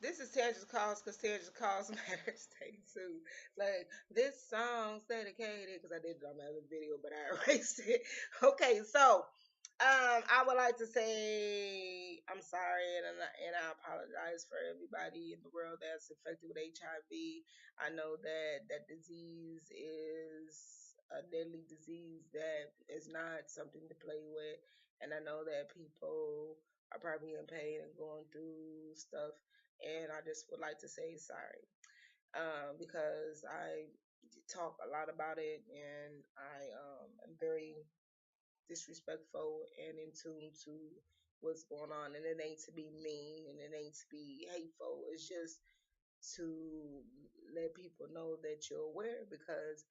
This is Tanja's Calls because Tanja's Calls matters day too. Like, this song's dedicated because I did it on my other video, but I erased it. Okay, so I would like to say I'm sorry and I apologize for everybody in the world that's affected with HIV. I know that that disease is a deadly disease that is not something to play with, and I know that people are probably in pain and going through stuff, and I just would like to say sorry, because I talk a lot about it, and I am very disrespectful and in tune to what's going on. And it ain't to be mean and it ain't to be hateful. It's just to let people know that you're aware, because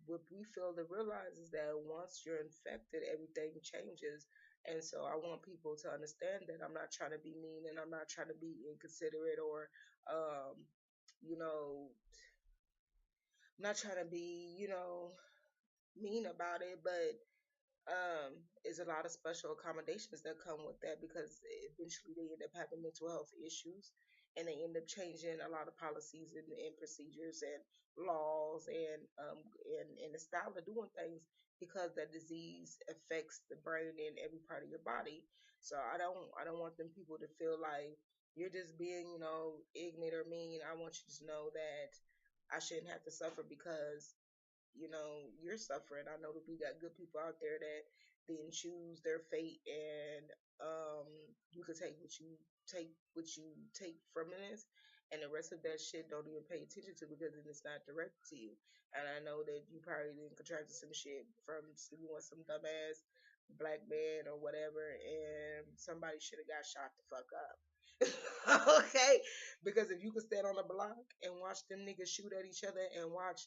what we fail to realize is that once you're infected, everything changes. And so I want people to understand that I'm not trying to be mean and I'm not trying to be inconsiderate or, um, you know, I'm not trying to be, mean about it, but is a lot of special accommodations that come with that, because eventually they end up having mental health issues and they end up changing a lot of policies and procedures and laws and the style of doing things, because that disease affects the brain and every part of your body. So I don't want them people to feel like you're just being, ignorant or mean. I want you to know that I shouldn't have to suffer because you're suffering. I know that we got good people out there that didn't choose their fate, and you can take from this, and the rest of that shit don't even pay attention to, because it's not directed to you. And I know that you probably didn't contract some shit from sleeping with some dumbass black man or whatever, and somebody should have got shot the fuck up. Okay, because if you could stand on the block and watch them niggas shoot at each other and watch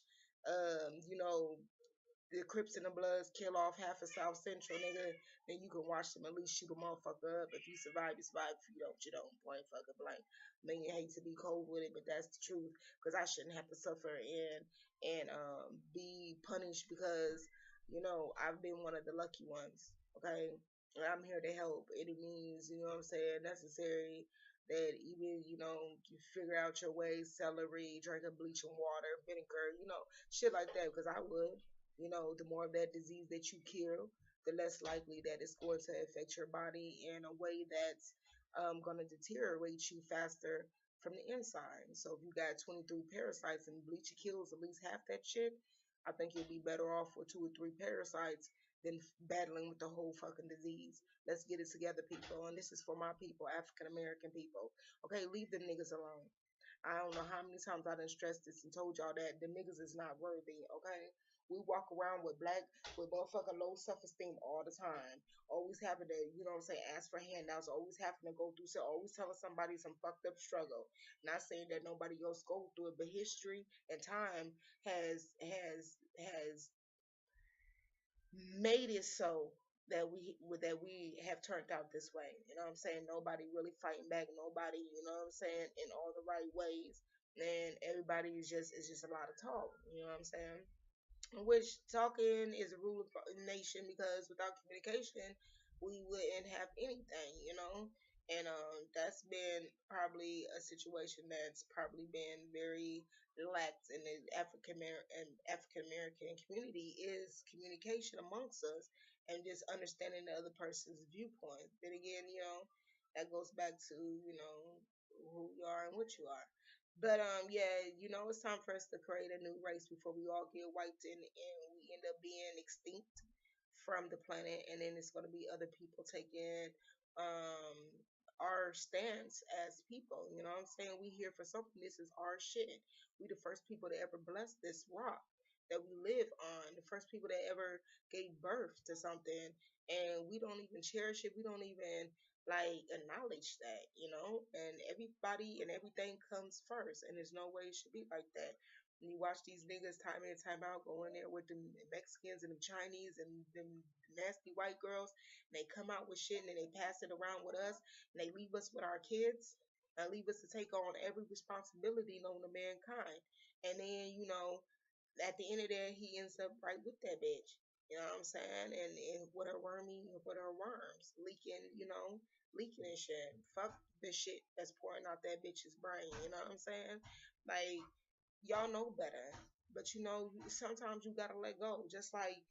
the Crips and the Bloods kill off half of South Central, nigga, then you can watch them at least shoot a motherfucker up. If you survive, you survive. If you don't, you don't. Point fucking blank. I mean, you hate to be cold with it, but that's the truth. Because I shouldn't have to suffer and be punished because I've been one of the lucky ones. Okay, and I'm here to help. Any means, what I'm saying, necessary. That even you figure out your ways, celery, drinking bleaching water, vinegar, shit like that. Because I would. The more of that disease that you kill, the less likely that it's going to affect your body in a way that's going to deteriorate you faster from the inside. So if you got 23 parasites and bleach kills at least half that shit, I think you'll be better off with two or three parasites than battling with the whole fucking disease. Let's get it together, people. And this is for my people, African American people. Okay, leave them niggas alone. I don't know how many times I done stressed this and told y'all that the niggas is not worthy, okay? We walk around with motherfucking low self esteem all the time. Always having to, ask for handouts, always having to go through so always telling somebody some fucked up struggle. Not saying that nobody else go through it, but history and time has made it so that we have turned out this way. You know what I'm saying? Nobody really fighting back. Nobody, what I'm saying, in all the right ways. And everybody is just a lot of talk. You know what I'm saying? Which talking is a rule of the nation, because without communication, we wouldn't have anything. And that's been probably a situation that's probably been very lacked in the African American community, is communication amongst us and just understanding the other person's viewpoint. Then again, that goes back to who you are and what you are. But yeah, it's time for us to create a new race before we all get wiped and we end up being extinct from the planet, and then it's gonna be other people taking um our stance as people. You know what I'm saying? We here for something. This is our shit. We the first people to ever bless this rock that we live on. The first people that ever gave birth to something, and we don't even cherish it. We don't even like acknowledge that. And everybody and everything comes first, and there's no way it should be like that. And you watch these niggas time in and time out go in there with the Mexicans and the Chinese and them nasty white girls, and they come out with shit and then they pass it around with us, and they leave us with our kids and leave us to take on every responsibility known to mankind. And then, at the end of that, he ends up right with that bitch. You know what I'm saying? And with her worms leaking, leaking and shit. Fuck the shit that's pouring out that bitch's brain. You know what I'm saying? Like y'all know better, but sometimes you gotta let go. Just like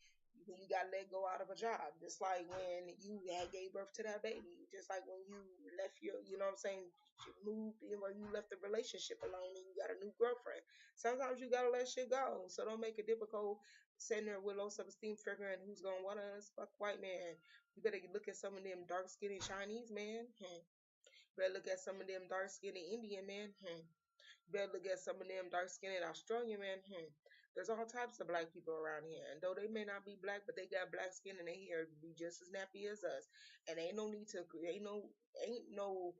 when you gotta let go out of a job. Just like when you had gave birth to that baby. Just like when you left your, you know what I'm saying, you moved, you left the relationship alone and you got a new girlfriend. Sometimes you gotta let shit go. So don't make it difficult sitting there with low self-esteem figuring who's gonna want us. Fuck white man. You better look at some of them dark skinned Chinese man. Better look at some of them dark skinned Indian men. Better look at some of them dark skinned Australian men. There's all types of black people around here. And though they may not be black, but they got black skin and they hair be just as nappy as us. And ain't no need to ain't no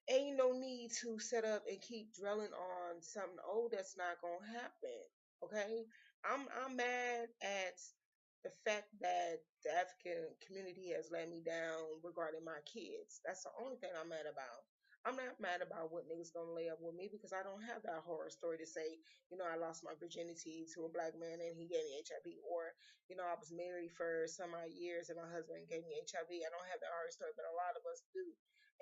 ain't no need to set up and keep dwelling on something old that's not gonna happen. Okay? I'm mad at the fact that the African community has let me down regarding my kids. That's the only thing I'm mad about. I'm not mad about what niggas gonna lay up with me because I don't have that horror story to say, I lost my virginity to a black man and he gave me HIV, or, I was married for some odd years and my husband gave me HIV. I don't have that horror story, but a lot of us do.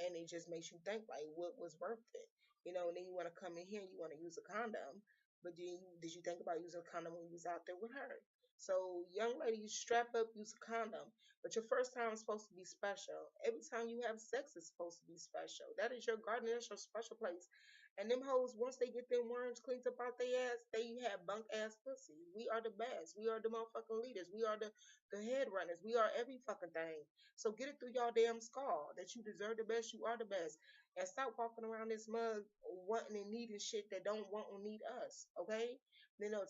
And it just makes you think like what was worth it. And then you want to come in here and you want to use a condom, but did you think about using a condom when you was out there with her? So young ladies, strap up, use a condom. But your first time is supposed to be special. Every time you have sex is supposed to be special. That is your garden, that's your special place. And them hoes, once they get them worms cleaned up out their ass, they have bunk ass pussy. We are the best. We are the motherfucking leaders. We are the head runners. We are every fucking thing. So get it through y'all damn skull that you deserve the best. You are the best. And stop walking around this mug wanting and needing shit that don't want or need us. Okay?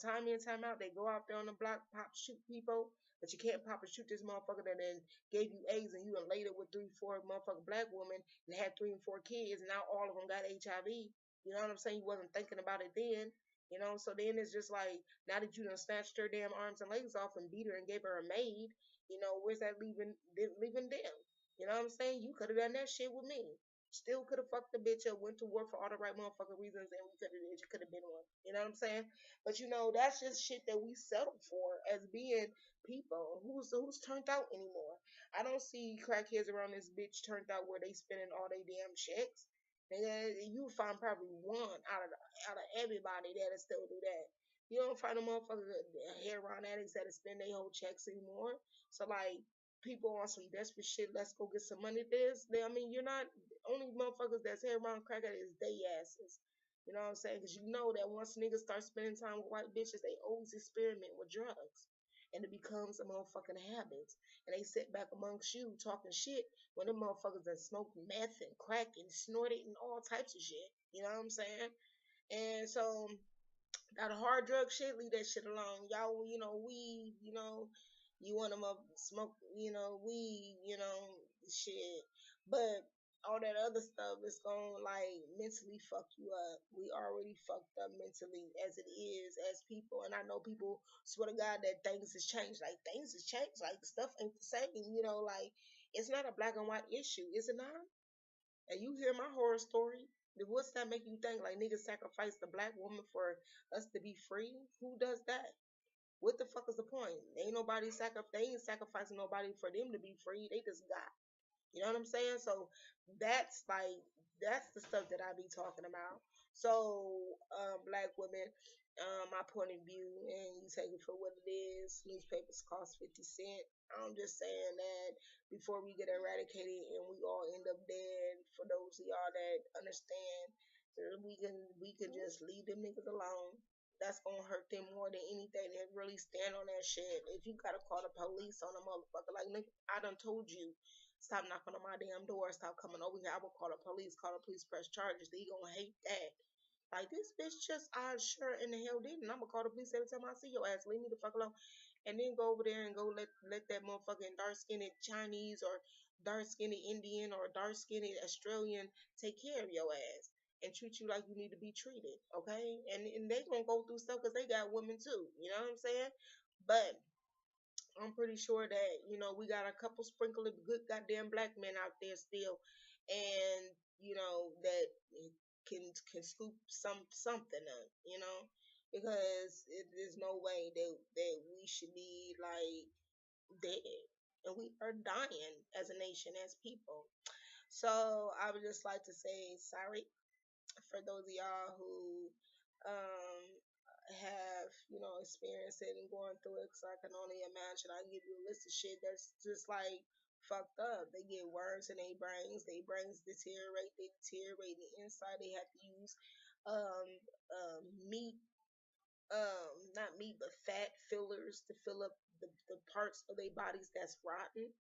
Time in, time out, they go out there on the block, pop, shoot people, but you can't pop and shoot this motherfucker that then gave you AIDS and you done laid it with 3, 4 motherfucking black women and had 3 and 4 kids, and now all of them got HIV. You know what I'm saying? You wasn't thinking about it then. So then it's just like, now that you done snatched her damn arms and legs off and beat her and gave her a maid, where's that leaving them? You know what I'm saying? You could have done that shit with me. Still could have fucked the bitch up, went to war for all the right motherfucking reasons, and we could have been one. You know what I'm saying? But that's just shit that we settle for as being people. Who's turned out anymore? I don't see crackheads around this bitch turned out where they spending all they damn checks. You find probably one out of everybody that'll still do that. You don't find a motherfucker heroin addicts that'll spend their whole checks anymore. So like people on some desperate shit, let's go get some money. You're not only motherfuckers that's heroin crack addicts, they asses. You know what I'm saying? Because you know that once niggas start spending time with white bitches, they always experiment with drugs. And it becomes a motherfucking habit. And they sit back amongst you talking shit when them motherfuckers that smoke meth and crack and snort it and all types of shit. You know what I'm saying? And so that hard drug shit, leave that shit alone. Y'all, weed, you want them up smoke, weed, shit. But all that other stuff is gonna like mentally fuck you up. We already fucked up mentally as it is as people. And I know people swear to God that things has changed. Like things has changed. Like stuff ain't the same, like it's not a black and white issue, is it not? And you hear my horror story. What's that make you think? Like niggas sacrifice the black woman for us to be free? Who does that? What the fuck is the point? Ain't nobody they ain't sacrificing nobody for them to be free. They just got. You know what I'm saying? So that's like that's the stuff that I be talking about. So black women, my point of view, and you take it for what it is. Newspapers cost 50 cents. I'm just saying that before we get eradicated and we all end up dead, for those of y'all that understand, we can just leave them niggas alone. That's gonna hurt them more than anything. They really stand on that shit. If you gotta call the police on a motherfucker, like nigga, I done told you, stop knocking on my damn door, stop coming over here. I will call the police, press charges. They gonna hate that. Like this bitch just I sure in the hell didn't. I'm gonna call the police every time I see your ass. Leave me the fuck alone. And then go over there and go let that motherfucking dark skinned Chinese or dark skinned Indian or dark skinned Australian take care of your ass and treat you like you need to be treated. Okay? And they gonna go through stuff because they got women too. You know what I'm saying? But I'm pretty sure that we got a couple sprinkle of good goddamn black men out there still, and that can scoop something up, because there's no way that we should be like dead, and we are dying as a nation, as people. So I would just like to say sorry for those of y'all who um have experienced it and going through it. Cause I can only imagine. I give you a list of shit that's just like fucked up. They get worms in their brains. Their brains deteriorate. They deteriorate the inside. They have to use um meat, not meat but fat fillers to fill up the parts of their bodies that's rotten.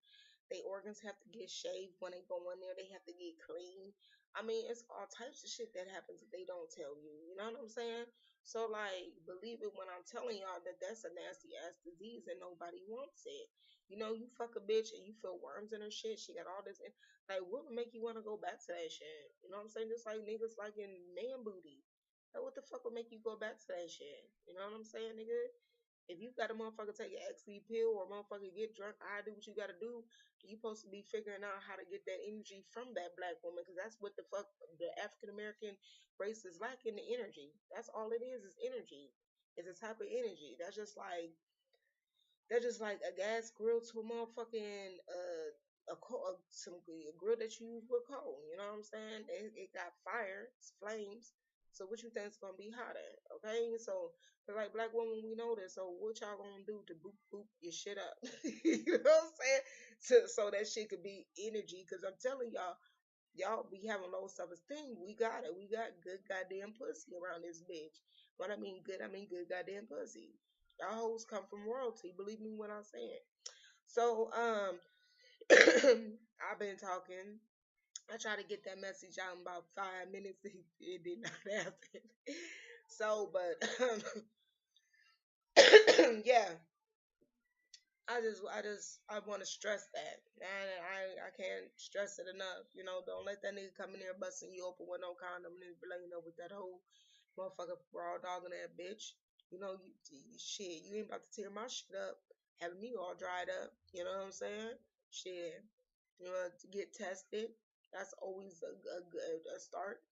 They organs have to get shaved when they go in there. They have to get clean. I mean, it's all types of shit that happens that they don't tell you. You know what I'm saying? So, like, believe it when I'm telling y'all that that's a nasty ass disease and nobody wants it. You know, you fuck a bitch and you feel worms in her shit. She got all this. Like, what would make you want to go back to that shit? You know what I'm saying? Just like niggas like in man booty. Like, what the fuck would make you go back to that shit? You know what I'm saying, nigga? If you got a motherfucker take an XC pill or a motherfucker get drunk, I do what you gotta do. You supposed to be figuring out how to get that energy from that black woman because that's what the fuck the African American race is lacking, the energy. That's all it is energy. It's a type of energy. That's just like a gas grill to a motherfucking a grill that you use with coal. You know what I'm saying? It got fire, it's flames. So what you think is gonna be hotter? Okay, so like black woman, we know this. So what y'all gonna do to boop boop your shit up? You know what I'm saying? So that shit could be energy. Cause I'm telling y'all be having low self esteem. We got it. We got good goddamn pussy around this bitch. When I mean good goddamn pussy. Y'all hoes come from royalty. Believe me when I say it. So I've been talking. I tried to get that message out in about 5 minutes. It did not happen. So, but yeah, I want to stress that, and I can't stress it enough. You know, don't let that nigga come in here busting you open with no condom and be like, with that whole motherfucker raw dogging that bitch. You know, shit, you ain't about to tear my shit up, having me all dried up. You know what I'm saying? Shit, to get tested. That's always a good a start.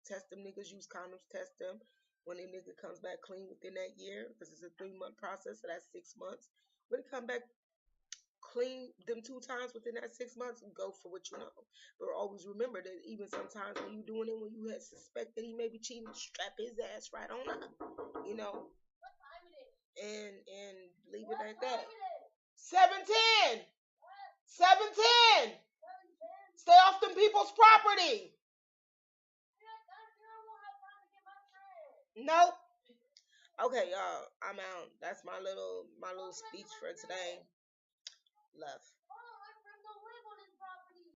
Test them niggas, use condoms, test them. When a nigga comes back clean within that year, because it's a 3 month process, so that's 6 months. When it come back clean them 2 times within that 6 months, go for what you know. But always remember that even sometimes when you doing it, when you had suspect that he may be cheating, strap his ass right on up. You know, and leave it at that. 7:10. 7:10. Stay off them people's property. Nope. Okay, y'all. I'm out. That's my little speech for today. Love.